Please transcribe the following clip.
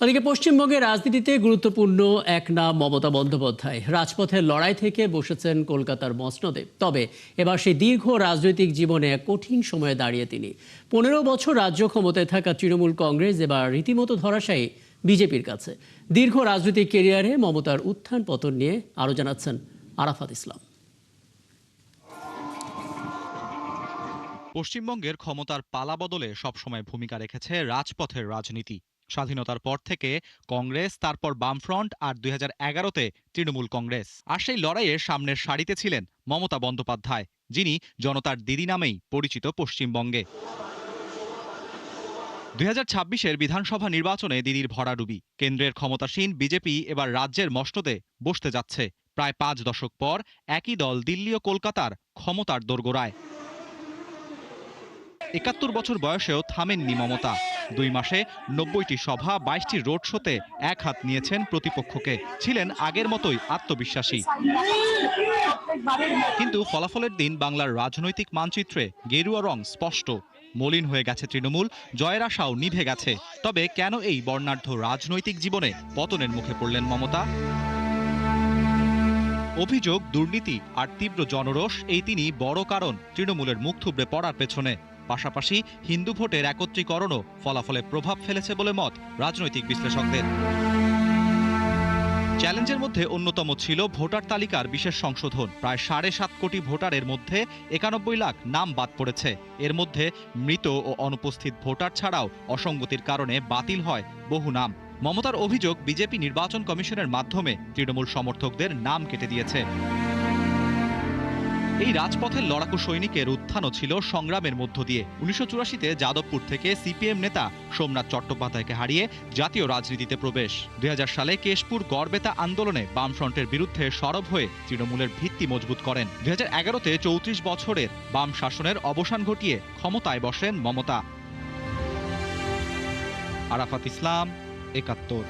ওদিকে পশ্চিমবঙ্গের রাজনীতিতে গুরুত্বপূর্ণ এক নাম মমতা বন্দ্যোপাধ্যায়। রাজপথের লড়াই থেকে বসেছেন কলকাতার মসনদে। তবে এবার সেই দীর্ঘ রাজনৈতিক জীবনে এক কঠিন সময়ে দাঁড়িয়ে তিনি। 15 বছর রাজ্য ক্ষমতায় থাকা তৃণমূল কংগ্রেস এবার রীতিমতো ধরাশায়ী বিজেপির কাছে। দীর্ঘ রাজনৈতিক ক্যারিয়ারে মমতার উত্থান পতন নিয়ে আরো জানাচ্ছেন আরাফাত ইসলাম। পশ্চিমবঙ্গের ক্ষমতার পালাবদলে সবসময় ভূমিকা রেখেছে রাজপথের রাজনীতি। স্বাধীনতার পর থেকে কংগ্রেস, তারপর বামফ্রন্ট আর 2011-তে তৃণমূল কংগ্রেস। আর সেই লড়াইয়ে সামনের সারিতে ছিলেন মমতা বন্দ্যোপাধ্যায়, যিনি জনতার দিদি নামেই পরিচিত পশ্চিমবঙ্গে। 2026-এর বিধানসভা নির্বাচনে দিদির ভরাডুবি। কেন্দ্রের ক্ষমতাসীন বিজেপি এবার রাজ্যের মসনদে বসতে যাচ্ছে। প্রায় 5 দশক পর একই দল দিল্লি ও কলকাতার ক্ষমতার দোরগোড়ায়। 71 বছর বয়সেও থামেননি মমতা। 2 মাসে 90টি সভা, 22টি রোড শোতে এক হাত নিয়েছেন প্রতিপক্ষকে। ছিলেন আগের মতোই আত্মবিশ্বাসী। কিন্তু ফলাফলের দিন বাংলার রাজনৈতিক মানচিত্রে গেরুয়া রং স্পষ্ট। মলিন হয়ে গেছে তৃণমূল, জয়ের আশাও নিভে গেছে। তবে কেন এই বর্ণাঢ্য রাজনৈতিক জীবনে পতনের মুখে পড়লেন মমতা? অভিযোগ, দুর্নীতি আর তীব্র জনরোষ এই তিনি বড় কারণ তৃণমূলের মুখ থুবড়ে পড়ার পেছনে। পাশাপাশি হিন্দু ভোটের একত্রীকরণও ফলাফলে প্রভাব ফেলেছে বলে মত রাজনৈতিক বিশ্লেষকদের। চ্যালেঞ্জের মধ্যে অন্যতম ছিল ভোটার তালিকার বিশেষ সংশোধন। প্রায় 7.5 কোটি ভোটারের মধ্যে 91 লাখ নাম বাদ পড়েছে। এর মধ্যে মৃত ও অনুপস্থিত ভোটার ছাড়াও অসঙ্গতির কারণে বাতিল হয় বহু নাম। মমতার অভিযোগ, বিজেপি নির্বাচন কমিশনের মাধ্যমে তৃণমূল সমর্থকদের নাম কেটে দিয়েছে। এই রাজপথের লড়াকু সৈনিকের উত্থানও ছিল সংগ্রামের মধ্য দিয়ে। 1984-তে যাদবপুর থেকে সিপিএম নেতা সোমনাথ চট্টোপাধ্যায়কে হারিয়ে জাতীয় রাজনীতিতে প্রবেশ। 2000 সালে কেশপুর গড়বেতা আন্দোলনে বামফ্রন্টের বিরুদ্ধে সরব হয়ে তৃণমূলের ভিত্তি মজবুত করেন। 2011-তে 34 বছরের বাম শাসনের অবসান ঘটিয়ে ক্ষমতায় বসেন মমতা। আরাফাত ইসলাম, 71।